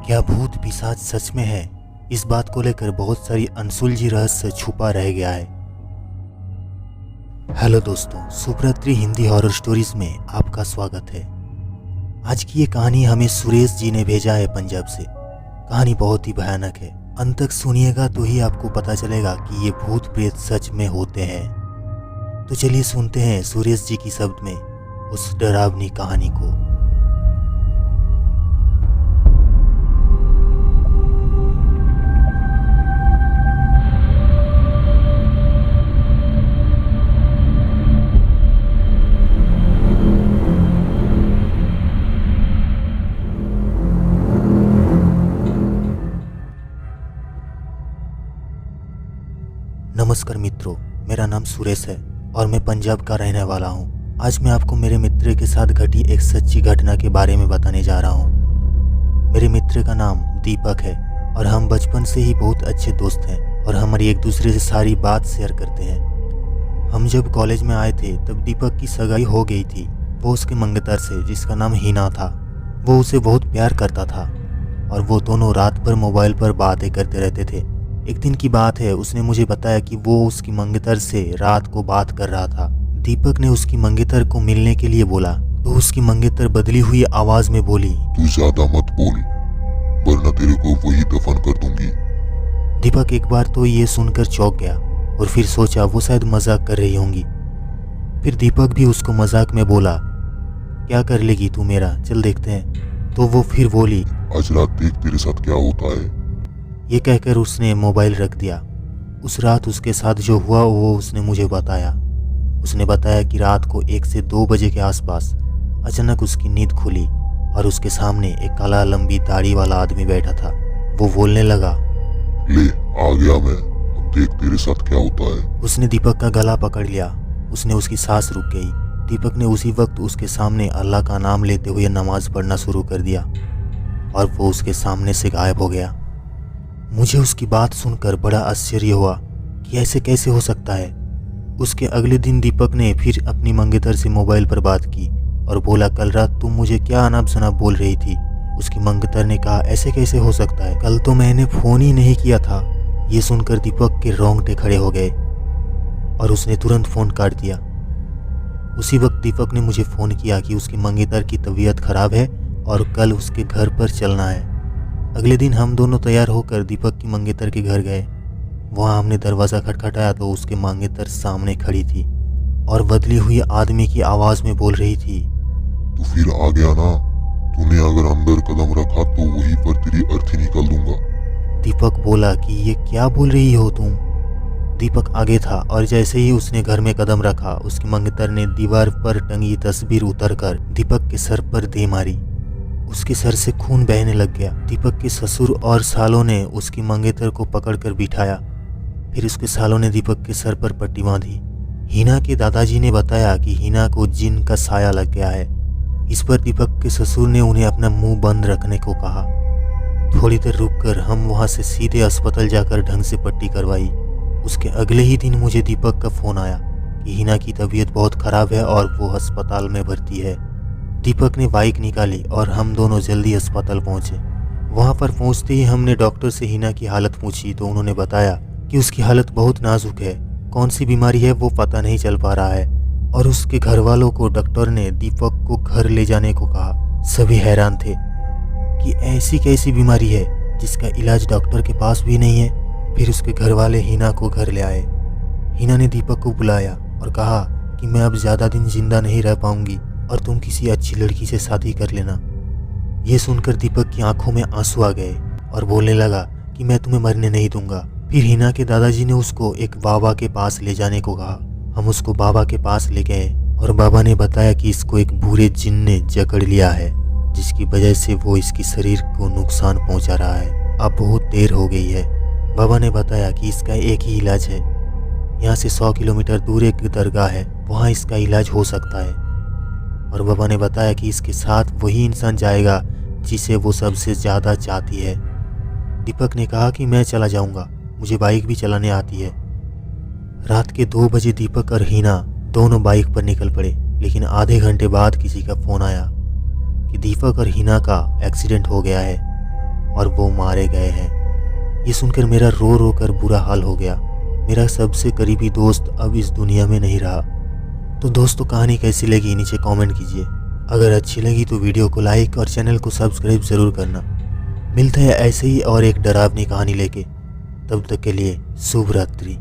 क्या भूत पिशाच सच में है? इस बात को लेकर बहुत सारी अनसुलझी रहस्य छुपा रह गया है। हेलो दोस्तों, सुब्रत्री हिंदी हॉरर स्टोरीज में आपका स्वागत है। आज की ये कहानी हमें सुरेश जी ने भेजा है पंजाब से। कहानी बहुत ही भयानक है। अंत तक सुनिएगा तो ही आपको पता चलेगा कि ये भूत प्रेत सच में होते हैं। तो चलिए सुनते हैं सुरेश जी की शब्द में उस डरावनी कहानी को। नमस्कार मित्रों, मेरा नाम सुरेश है और मैं पंजाब का रहने वाला हूँ। आज मैं आपको मेरे मित्र के साथ घटी एक सच्ची घटना के बारे में बताने जा रहा हूँ। मेरे मित्र का नाम दीपक है और हम बचपन से ही बहुत अच्छे दोस्त हैं और हमारी एक दूसरे से सारी बात शेयर करते हैं। हम जब कॉलेज में आए थे तब दीपक की सगाई हो गई थी। वो उसके मंगेतर से, जिसका नाम हिना था, वो उसे बहुत प्यार करता था और वो दोनों रात भर मोबाइल पर बातें करते रहते थे। एक दिन की बात है, उसने मुझे बताया कि वो उसकी मंगेतर से रात को बात कर रहा था। दीपक ने उसकी मंगेतर को मिलने के लिए बोला तो उसकी मंगेतर बदली हुई आवाज में बोली, तू ज्यादा मत बोल वरना तेरे को वही दफन कर दूंगी। दीपक एक बार तो ये सुनकर चौंक गया और फिर सोचा वो शायद मजाक कर रही होंगी। फिर दीपक भी उसको मजाक में बोला, क्या कर लेगी तू मेरा, चल देखते हैं। तो वो फिर बोली, आज रात देख तेरे साथ क्या होता है। ये कहकर उसने मोबाइल रख दिया। उस रात उसके साथ जो हुआ वो उसने मुझे बताया। उसने बताया कि रात को 1 से 2 बजे के आसपास अचानक उसकी नींद खुली और उसके सामने एक काला लंबी दाढ़ी वाला आदमी बैठा था। वो बोलने लगा, ले आ गया मैं, अब देख तेरे साथ क्या होता है। उसने दीपक का गला पकड़ लिया। उसने उसकी सांस रुक गई। दीपक ने उसी वक्त उसके सामने अल्लाह का नाम लेते हुए नमाज पढ़ना शुरू कर दिया और वो उसके सामने से गायब हो गया। मुझे उसकी बात सुनकर बड़ा आश्चर्य हुआ कि ऐसे कैसे हो सकता है। उसके अगले दिन दीपक ने फिर अपनी मंगेतर से मोबाइल पर बात की और बोला, कल रात तुम मुझे क्या अनाप शनाप बोल रही थी। उसकी मंगेतर ने कहा, ऐसे कैसे हो सकता है, कल तो मैंने फोन ही नहीं किया था। ये सुनकर दीपक के रोंगटे खड़े हो गए और उसने तुरंत फोन काट दिया। उसी वक्त दीपक ने मुझे फोन किया कि उसकी मंगेतर की तबीयत खराब है और कल उसके घर पर चलना है। अगले दिन हम दोनों तैयार होकर दीपक की मंगेतर के घर गए। वहाँ हमने दरवाज़ा खटखटाया तो उसके मंगेतर सामने खड़ी थी और बदली हुई आदमी की आवाज़ में बोल रही थी, तू फिर आ गया ना, तूने अगर अंदर कदम रखा तो वहीं पर तेरी अर्थी निकाल दूंगा। दीपक बोला कि ये क्या बोल रही हो तुम। दीपक आगे था और जैसे ही उसने घर में कदम रखा उसकी मंगेतर ने दीवार पर टंगी तस्वीर उतारकर दीपक के सर पर दे मारी। उसके सर से खून बहने लग गया। दीपक के ससुर और सालों ने उसकी मंगेतर को पकड़कर बिठाया। फिर उसके सालों ने दीपक के सर पर पट्टी बांधी। हिना के दादाजी ने बताया कि हिना को जिन का साया लग गया है। इस पर दीपक के ससुर ने उन्हें अपना मुंह बंद रखने को कहा। थोड़ी देर रुककर हम वहां से सीधे अस्पताल जाकर ढंग से पट्टी करवाई। उसके अगले ही दिन मुझे दीपक का फोन आया कि हिना की तबीयत बहुत खराब है और वो अस्पताल में भर्ती है। दीपक ने बाइक निकाली और हम दोनों जल्दी अस्पताल पहुंचे। वहां पर पहुंचते ही हमने डॉक्टर से हिना की हालत पूछी तो उन्होंने बताया कि उसकी हालत बहुत नाजुक है, कौन सी बीमारी है वो पता नहीं चल पा रहा है। और उसके घर वालों को डॉक्टर ने दीपक को घर ले जाने को कहा। सभी हैरान थे कि ऐसी कैसी बीमारी है जिसका इलाज डॉक्टर के पास भी नहीं है। फिर उसके घर वाले हिना को घर ले आए। हिना ने दीपक को बुलाया और कहा कि मैं अब ज़्यादा दिन जिंदा नहीं रह पाऊंगी और तुम किसी अच्छी लड़की से शादी कर लेना। ये सुनकर दीपक की आंखों में आंसू आ गए और बोलने लगा कि मैं तुम्हें मरने नहीं दूंगा। फिर हिना के दादाजी ने उसको एक बाबा के पास ले जाने को कहा। हम उसको बाबा के पास ले गए और बाबा ने बताया कि इसको एक बुरे जिन ने जकड़ लिया है, जिसकी वजह से वो इसकी शरीर को नुकसान पहुंचा रहा है। अब बहुत देर हो गई है। बाबा ने बताया कि इसका एक ही इलाज है। यहाँ से 100 किलोमीटर दूर एक दरगाह है, वहाँ इसका इलाज हो सकता है। और बाबा ने बताया कि इसके साथ वही इंसान जाएगा जिसे वो सबसे ज़्यादा चाहती है। दीपक ने कहा कि मैं चला जाऊंगा, मुझे बाइक भी चलाने आती है। रात के 2 बजे दीपक और हिना दोनों बाइक पर निकल पड़े, लेकिन आधे घंटे बाद किसी का फ़ोन आया कि दीपक और हिना का एक्सीडेंट हो गया है और वो मारे गए हैं। ये सुनकर मेरा रो रो कर बुरा हाल हो गया। मेरा सबसे करीबी दोस्त अब इस दुनिया में नहीं रहा। तो दोस्तों, कहानी कैसी लगी नीचे कमेंट कीजिए। अगर अच्छी लगी तो वीडियो को लाइक और चैनल को सब्सक्राइब ज़रूर करना। मिलते हैं ऐसे ही और एक डरावनी कहानी लेके। तब तक के लिए शुभ रात्रि।